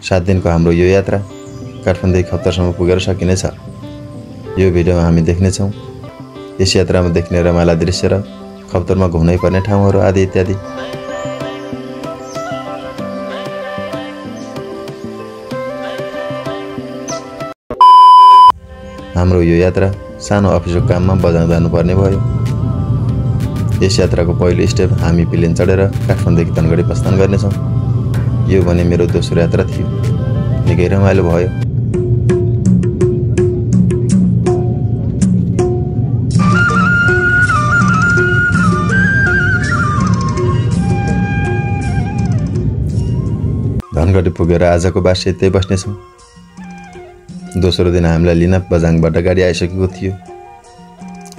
7 दिनको हाम्रो यो यात्रा काठमाडौँदेखि खप्तरसम्म पुगेर सकिनेछ। यो भिडियोमा हामी देख्नेछौँ यस यात्रामा देख्ने रमाइला दृश्य र खप्तरमा घुम्नै पर्ने ठाउँहरू आदि इत्यादि। हाम्रो यो यात्रा सानो अफिसको काममा बजार जानुपर्ने भयो। यस यात्राको पहिलो स्टेप हामी प्लेन चढेर काठमाडौँदेखि धनगढी प्रस्थान गर्नेछौँ। यो भने मेरो दोस्रो यात्रा थियो। निकै रमाइलो भयो। धनगढी पुगेर आजको बास यतै बस्नेछौँ। दोस्रो दिन हामीलाई लिन बजाङबाट गाडी आइसकेको थियो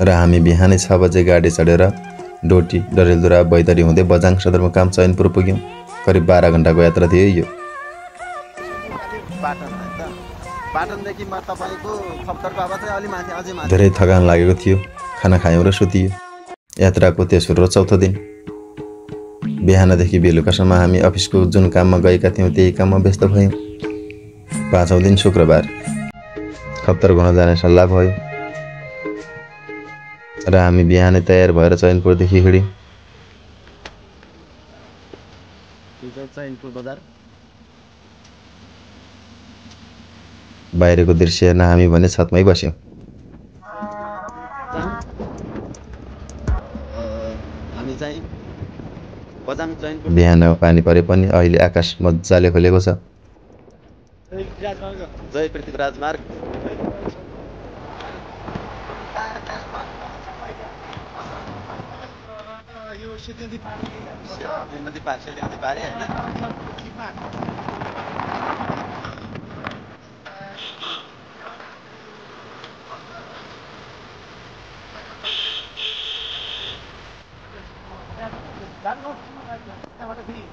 र हामी बिहानै 6 बजे गाडी चढेर डोटी, डरेलधुरा, बैतडी हुँदै बजाङ सदरमुकाम चैनपुर पुग्यौँ। करिब 12 घण्टाको यात्रा थियो यो। धेरै थकान लागेको थियो। खाना खायौँ र सुतियो। यात्राको तेस्रो र चौथो दिन बिहानदेखि बेलुकासम्म हामी अफिसको जुन काममा गएका थियौँ त्यही काममा व्यस्त भयौँ। 5औं दिन शुक्रबार खप्तर घुम्न जाने सल्लाह भयो र हामी बिहानै तयार भएर चैनपुरदेखि हिँड्यौँ। बाहिरको दृश्य हेर्न हामी भने छतमै बस्यौँ। बिहान पानी परे पनि अहिले आकाश मजाले खोलेको छ। जय पृथ्वीराज मार्ग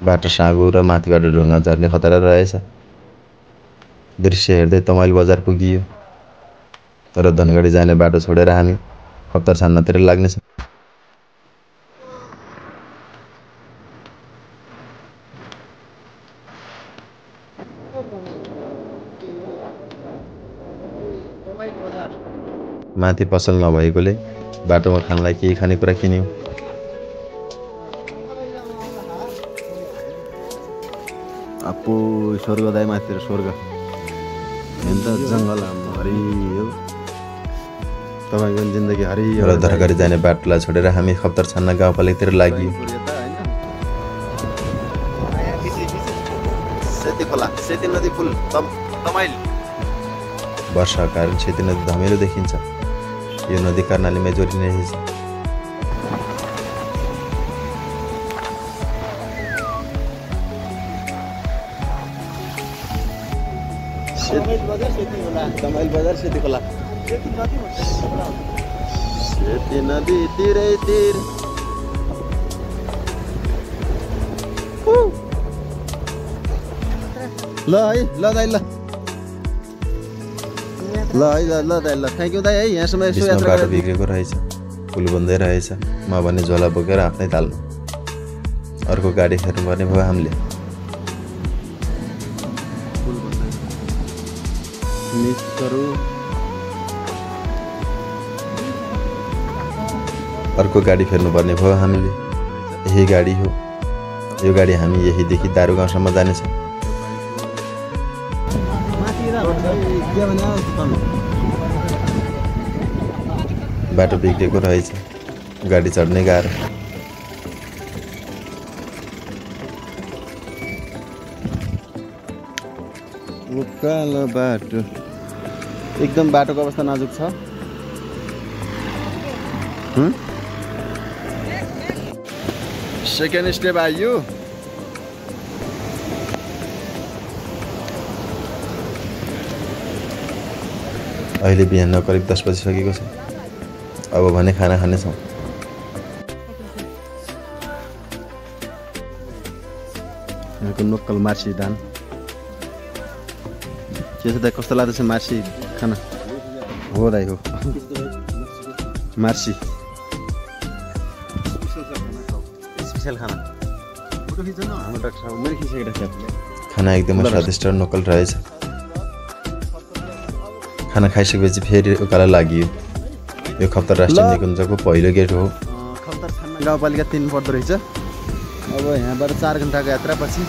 बाटो साँगो र माथिबाट ढुङ्गा झर्ने खतरा रहेछ। दृश्य हेर्दै तमाइल बजार पुगियो र धनगढी जाने बाटो छोडेर हामी खप्तर छान्नतिर लाग्नेछौँ। माथि पसल नभएकोले बाटोमा खानलाई केही खानेकुरा किन्यौँ। अपो स्वर्गदाय माथितिर स्वर्ग हेर्दा जङ्गल हरियो। तपाईँको जिन्दगी हरियो। र धनगढी जाने बाटोलाई छोडेर हामी खप्तर छान्न गाउँपालिकातिर लाग्यौँ। वर्षाका कारण सेती नदी धमिलो देखिन्छ। यो नदी कर्णालीमै जोडिने रहेछ। तमाइल बजार सेती खोला। सेती नदी तिरै तिर। ल है ल दाइ ल ल है ल दाइ ल थ्याङ्क यू दाइ है। यहाँसम्म यसो यात्रा बाटो बिग्रेको रहेछ। पुल बन्दै रहेछ। म भने झोला बोकेर आफ्नै तालमा अर्को गाडी फेर्नुपर्ने भयो हामीले। अर्को गाडी फेर्नुपर्ने भयो हामीले। यही गाडी हो। यो गाडी हामी यहीदेखि दारू गाउँसम्म जानेछ। बाटो बिग्रेको रहेछ। गाडी चढ्नै गाह्रो। उकालो बाटो एकदम बाटोको अवस्था नाजुक छ। सेकेन्ड स्टेप आयो। अहिले बिहान करिब 10 बजिसकेको छ। अब भने खाना खानेछौँ। यहाँको लोकल मार्सी धान के छ दाइ? कस्तो लाग्दैछ मार्सी खाना? हो दाइ हो। मार्सी स्पेशल खाना। हाम्रो डाक्टर साहब मैले खिचेको खाना एकदमै स्वादिष्ट र नकल रहेछ। खाना खाइसकेपछि फेरि उकालो लागियो। यो खप्तर राष्ट्रिय निकुञ्जको पहिलो गेट हो। खप्तर गाउँपालिका 3 पर्दो रहेछ। अब यहाँबाट 4 घण्टाको यात्रा पछि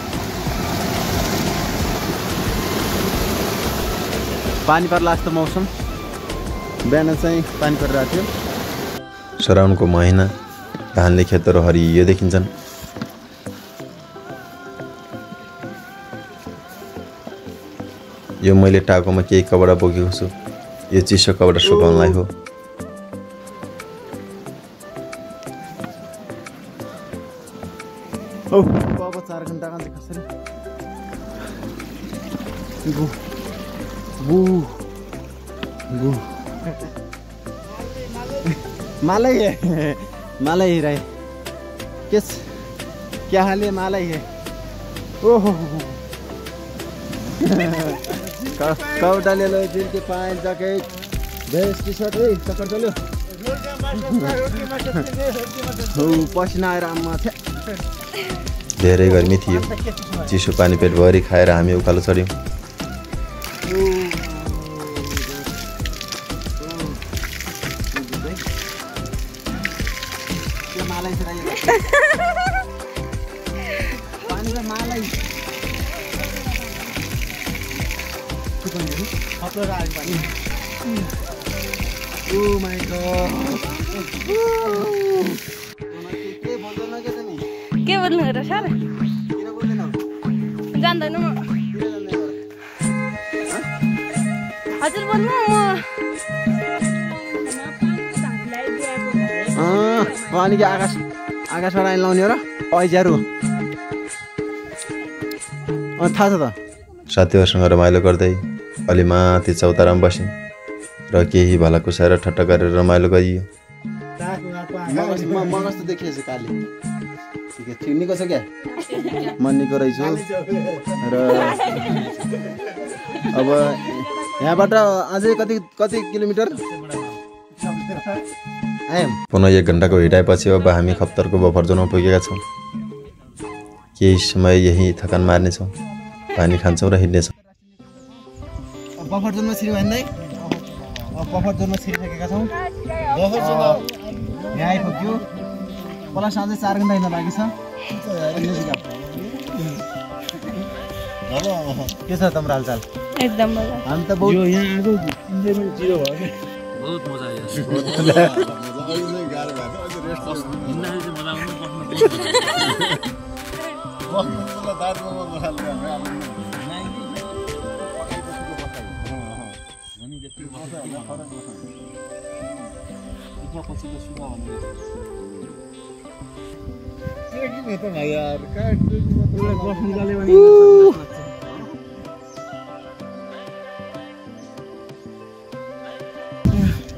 पानी पर्ला जस्तो मौसम। बिहान चाहिँ पानी परिरहेको थियो। श्रावणको महिना धानले खेतहरू हरियो देखिन्छन्। यो मैले टाउकोमा केही कपडा बोकेको छु। यो चिसो कपडा सुकाउनलाई हो। अब 4 घण्टामा चाहिँ कसरी मालै है क्या हाल है? मालै है। ओहो कौटा ले लो, दिन के pant jacket vest T shirt है चक्कर चल्यो। पसिना आएर आम्मा छ्या। धेरै गर्मी थियो। चिसो पानी पेटभरि खाएर हामी उकालो चढ्यौँ। Oh my god. के बोल्नु हो र सर? जान्दैन म। हजुर बोल्नु म। अनि के आकाशबाट आइ लाउने हो र? ऐज्यारो थाहा छ त। साथीहरूसँग रमाइलो गर्दै अलि माथि चौतारामा बस्यौँ र केही भला कुसाएर ठट्टा गरेर रमाइलो गरियो। मगस त देखिएछ काली। ठिक निको छ क्या? म निको रहेछु। र अब यहाँबाट अझै कति किलोमिटर आयौँ? पुनः 1 घण्टाको हिँडाइपछि अब हामी खप्तरको बफर जोनमा पुगेका छौँ। केही समय यही थकान मार्नेछौँ, पानी खान्छौँ र हिँड्नेछौँ। बफर जोनमा छिर्यौँ भन्दै बफर जोनमा छिरिसकेका छौँ। यहाँ आइपुग्यो। प्लस अझै 4 घण्टा हिँड्न बाँकी छ। के छ तिम्रो हालचाल? एकदम मजा। हामी त बहुत यहाँ आएको इन्जोयमेन्ट जिरो भयो के। बहुत मजा आयो।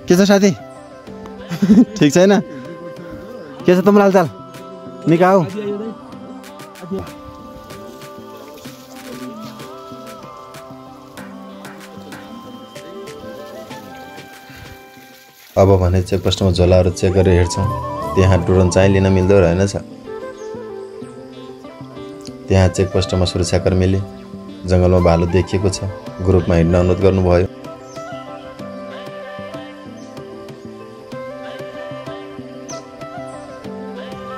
के छ साथी? ठिक छैन? के छ तिम्रो हालचाल? निका हौ। अब भने चेकपोस्टमा झोलाहरू चेक गरेर हेर्छौँ। त्यहाँ ड्रोन चाहिँ लिन मिल्दो रहेनछ। त्यहाँ चेकपोस्टमा सुरक्षाकर्मीले जङ्गलमा भालु देखिएको छ, ग्रुपमा हिँड्न अनुरोध गर्नुभयो।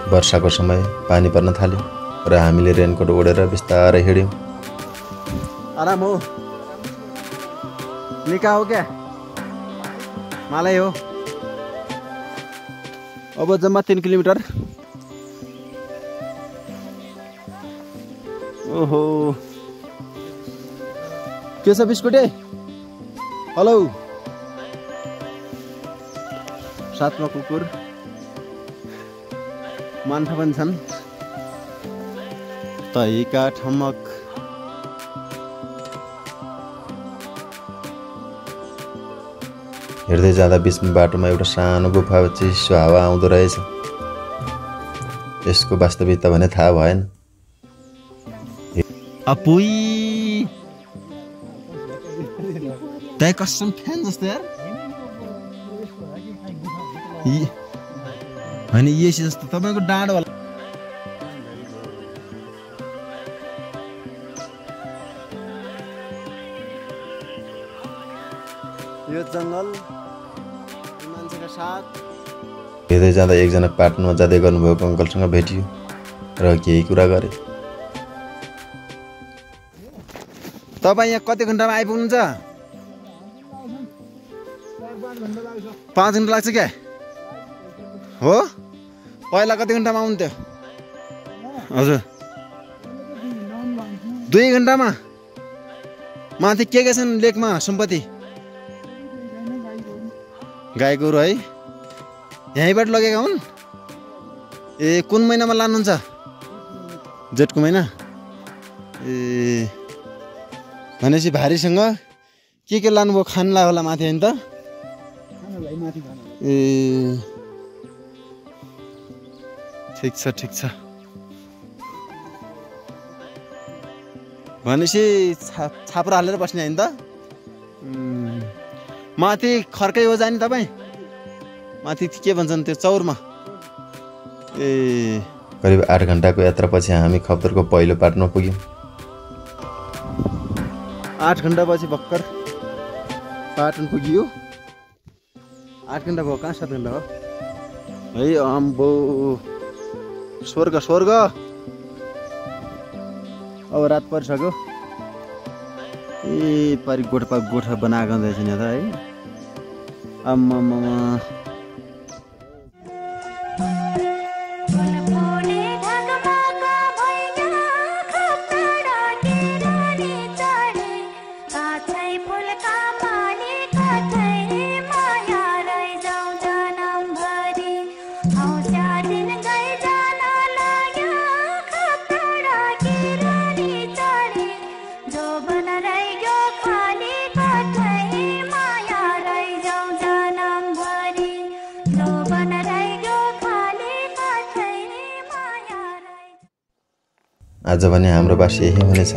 वर्षाको समय पानी पर्न थाल्यो र हामीले रेनकोट ओढेर बिस्तारै हिँड्यौँ। आराम हो? निका हो क्या? मालै हो। अब जम्मा 3 किलोमिटर। ओहो के छ बिस्कुटे? हेलो। साथमा कुकुर मान्छे पनि छन्। तैका ठमक हिँड्दै जाँदा बिचमा बाटोमा एउटा सानो गुफा चिसो हावा आउँदो रहेछ। यसको वास्तविकता भने थाहा भएन। अपुई त्यही कसम फ्यान जस्तो यार। होइन यसो जस्तो तपाईँको डाँडो होला। यो जङ्गल मान्छेका साथ हेर्दै जाँदा एकजना पाटनमा जाँदै गर्नुभएको अङ्कलसँग भेटियो र केही कुरा गरे। तपाईँ यहाँ कति घन्टामा आइपुग्नुहुन्छ? 5 घन्टा लाग्छ क्या? हो पहिला कति घन्टामा आउनुहुन्थ्यो? हजुर 2 घन्टामा। माथि के छन् लेकमा सम्पत्ति? गाई गोरु है? यहीँबाट लगेका हुन्? ए कुन महिनामा लानुहुन्छ? जेठको महिना? ए भनेपछि भारीसँग के लानुभयो? खानलाई होला माथि होइन त? ए ठिक छ ठिक छ। भनेपछि छाप्रो हालेर बस्ने होइन त? माथि खर्कै हो जाने तपाईँ? माथि के भन्छन् त्यो चौरमा? ए करिब 8 घन्टाको यात्रापछि हामी खप्तरको पहिलो पाटमा पुग्यौँ। 8 घन्टापछि भर्खर पाटन पुगियो। 8 घन्टा भयो कहाँ? 7 घन्टा हो है। अम्बो स्वर्ग स्वर्ग। अब रात परिसक्यो। ए पारि गोठा बनाएको रहेछ नि त है। आम्मामा आज भने हाम्रो बासी यही हुनेछ।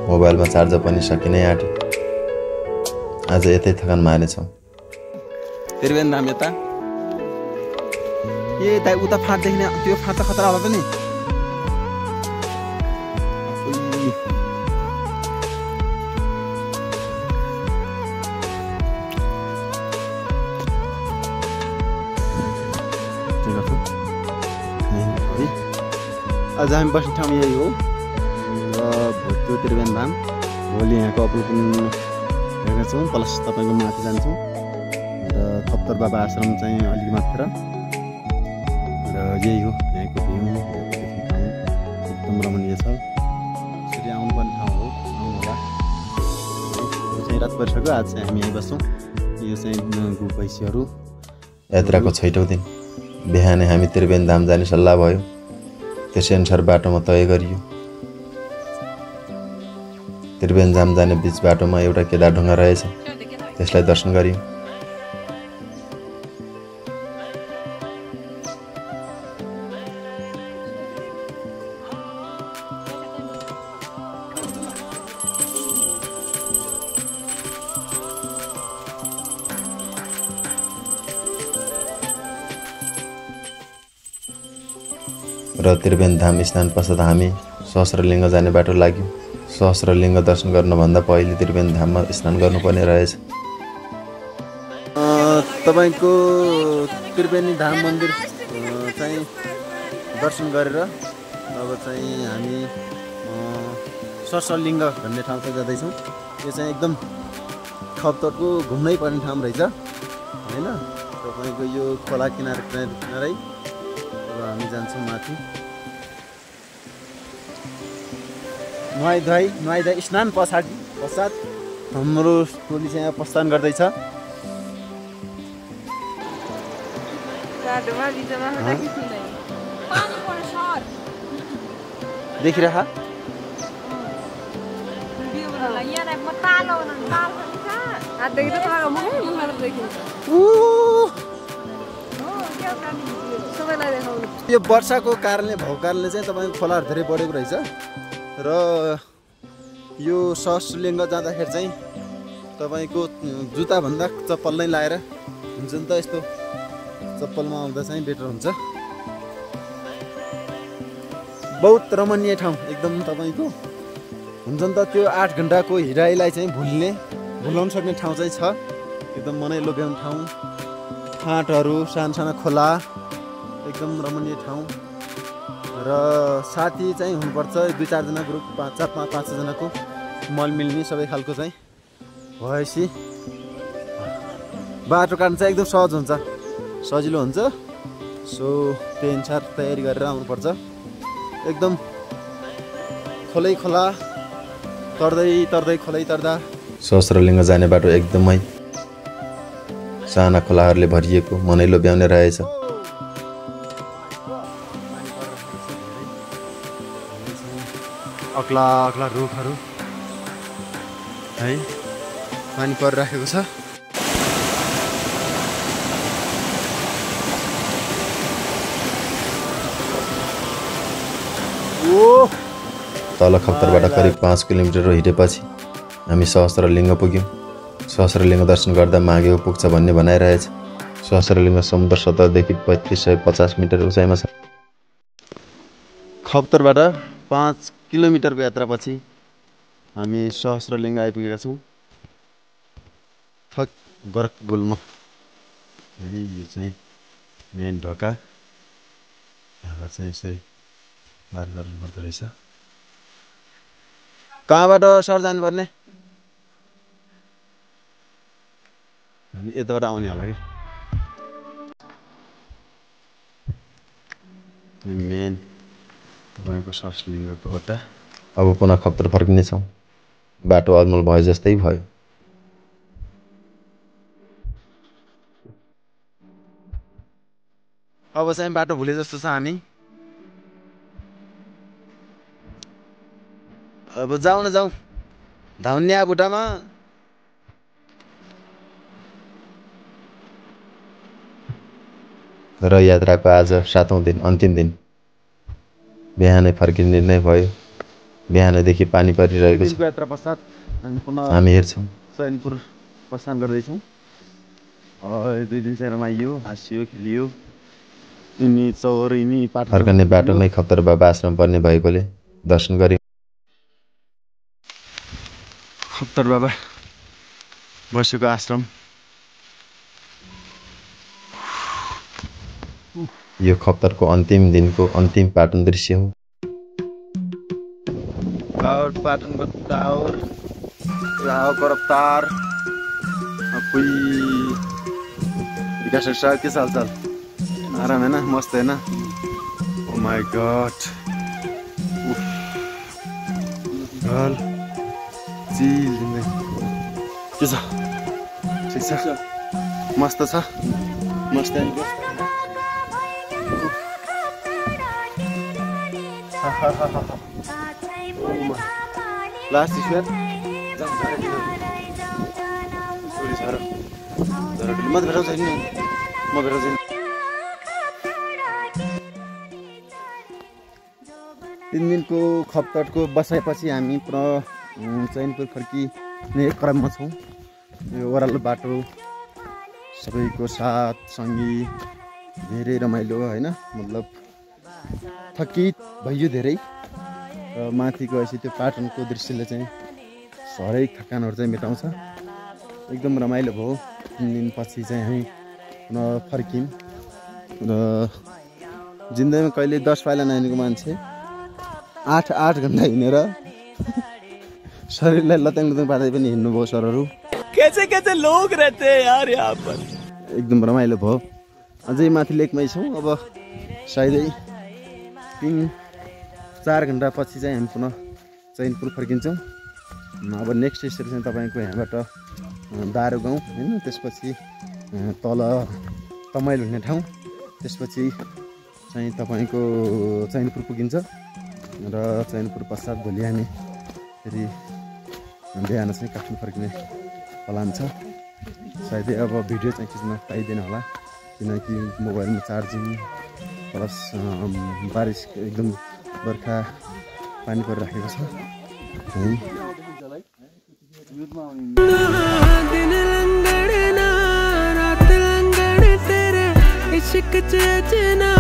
मोबाइलमा चार्जर पनि सकिनै आँट्यो। आज यतै थकान मार्नेछौँ। त्रिवेणी धाम यता ए दाइ उता फाँट देखिने त्यो फाँट त खतरा होला त नि। आज हामी बस्ने ठाउँ यही हो र भोटो त्रिवेणी धाम। भोलि यहाँको अवलोकन हेर्ने छौँ। प्लस तपाईँको माथि जान्छौँ र खप्तर बाबा आश्रम चाहिँ अलिक मात्र। र यही हो यहाँको भ्यू, देख्ने ठाउँ एकदम रमणीय छ। यसरी आउनुपर्ने ठाउँ हो, आउनु होला। यो चाहिँ रात परिसक्यो। आज चाहिँ हामी यहीँ बस्छौँ। यो चाहिँ भैँसीहरू। यात्राको 6औं दिन बिहानै हामी त्रिवेणी धाम जाने सल्लाह भयो। त्यसै अनुसार बाटोमा तय गरियो। त्रिवेणी धाम जाने बीच बाटोमा एउटा केदारढुङ्गा रहेछ, त्यसलाई दर्शन गरियो। र त्रिवेणी धाम स्नान पश्चात हामी सहस्रलिङ्ग जाने बाटो लाग्यौँ। सहस्रलिङ्ग दर्शन गर्नुभन्दा पहिले त्रिवेणी धाममा स्नान गर्नुपर्ने रहेछ। तपाईँको त्रिवेणी धाम मन्दिर चाहिँ दर्शन गरेर अब चाहिँ हामी सहस्रलिङ्ग भन्ने ठाउँ चाहिँ जाँदैछौँ। यो चाहिँ एकदम खप्तरको घुम्नै पर्ने ठाउँ रहेछ होइन। तपाईँको यो खोला किनारै अब हामी जान्छौँ माथि। नुहाई स्नान पश्चात हाम्रो टोली चाहिँ यहाँ प्रस्थान गर्दैछ। देखिरह यो वर्षाको कारणले भएको कारणले चाहिँ तपाईँको खोलाहरू धेरै बढेको रहेछ। र यो सहस्रलिङ्ग जाँदाखेरि चाहिँ तपाईँको जुत्ताभन्दा चप्पल नै लाएर हुन्छ नि त। यस्तो चप्पलमा आउँदा चाहिँ बेटर हुन्छ। बहुत रमणीय ठाउँ एकदम। तपाईँको हुन्छ नि त त्यो 8 घन्टाको हिँडाइलाई चाहिँ भुलाउन सक्ने ठाउँ चाहिँ छ। एकदम मनै लोभ्याउने ठाउँ, फाँटहरू, साना खोला, एकदम रमणीय ठाउँ र साथी चाहिँ हुनुपर्छ 2-4 जना ग्रुप 5-6 जनाको मल मिल्ने सबै खालको चाहिँ भएपछि बाटो काट्नु चाहिँ एकदम सहज हुन्छ, सजिलो हुन्छ। सो त्यही अनुसार तयारी गरेर आउनुपर्छ। एकदम खोलै खोला तर्दै खोलै तर्दा सहस्रलिङ्ग जाने बाटो एकदमै साना खोलाहरूले भरिएको मनै लोभ्याउने रहेछ। अग्ला रुखहरू है पानी परिराखेको छ। तल खप्तरबाट करिब 5 किलोमिटर हिँडेपछि हामी सहस्रलिङ्ग पुग्यौँ। सहस्रलिङ्ग दर्शन गर्दा मागेको पुग्छ भन्ने भनाइरहेछ। सहस्रलिङ्ग समुद्र सतहदेखि 3550 मिटर उचाइमा छ। खप्तरबाट 5 किलोमिटरको यात्रापछि हामी सहस्रलिङ्ग आइपुगेका छौँ। थक गरक गुल्म यो चाहिँ मेन ढोका। यहाँबाट चाहिँ यसरी पार गर्नुपर्दो रहेछ। कहाँबाट सर जानुपर्ने? हामी यताबाट आउने होला कि। मेन तपाईँको सहस्रलिङ्गको वटा। अब पुनः खप्तर फर्किनेछौँ। बाटो अलमल भयो जस्तै भयो। अब चाहिँ बाटो भुले जस्तो छ हामी। अब जाउँ न जाउँ धाउन्या बुटामा। र यात्राको आज 7औं दिन, अन्तिम दिन। बिहानै फर्किने निर्णय भयो। बिहानैदेखि पानी परिरहेको छ। यात्रा पश्चात हामी पुनः हामी हेर्छौँ चैनपुर प्रस्थान गर्दैछौँ। 2 दिन चाहिँ रमाइयो, हाँसियो, खेलियो। यिनी चौर यिनी पाठ फर्कने बाटोमै खप्तर बाबा आश्रम पर्ने भएकोले दर्शन गऱ्यौँ। खप्तर बाबा बसेको आश्रम। यो खप्तरको अन्तिम दिनको अन्तिम पाटन दृश्य हो। पाटनको टावर, करप्तार, विकास सर के हालचाल? आराम है ना? मस्त है ना? ओ माय गॉड, गर्ल चिल के छ? ठिक छ? मस्त छ? मस्त है? लास्ट ईश्वर म भेटाउँछ नि, म भेटाउँछ नि। 3 दिनको खप्तरको बसाइपछि हामी पुनः चैनपुर फर्किने क्रममा छौँ। यो ओह्रालो बाटो सबैको साथ सँगै धेरै रमाइलो होइन, मतलब थकित भयो धेरै। र माथि गएपछि त्यो पाटनको दृश्यले चाहिँ हरेक थकानहरू चाहिँ मेटाउँछ। एकदम रमाइलो भयो। 3 दिनपछि चाहिँ हामी पुनः फर्क्यौँ। र जिन्दगीमा कहिले 10 पाइला नहिँडेको मान्छे 8 घन्टा हिँडेर शरीरलाई लत्याङ पार्दै पनि हिँड्नुभयो सरहरू। कैसे लोग रहते हैं यार यहाँ पर। एकदम रमाइलो भयो। अझै माथि लेकमै छौँ। अब सायदै 3-4 घन्टा पछि चाहिँ हामी पुनः चैनपुर फर्किन्छौँ। अब नेक्स्ट स्टेसन तपाईँको यहाँबाट दारो गाउँ होइन, त्यसपछि तल तमाइल हुने ठाउँ, त्यसपछि चाहिँ तपाईँको चैनपुर पुगिन्छ। र चैनपुर पश्चात भोलि हामी फेरि बिहान चाहिँ काठमाडौँ फर्किने प्लान छ। सायदै अब भिडियो चाहिँ खिच्न पाइँदैन होला, किनकि मोबाइलमा चार्जिङ प्लस बारिस एकदम बर्खा पानी परिराखेको छ। दिन लंगड़ना रात लंगड़ तेरे इश्क च जना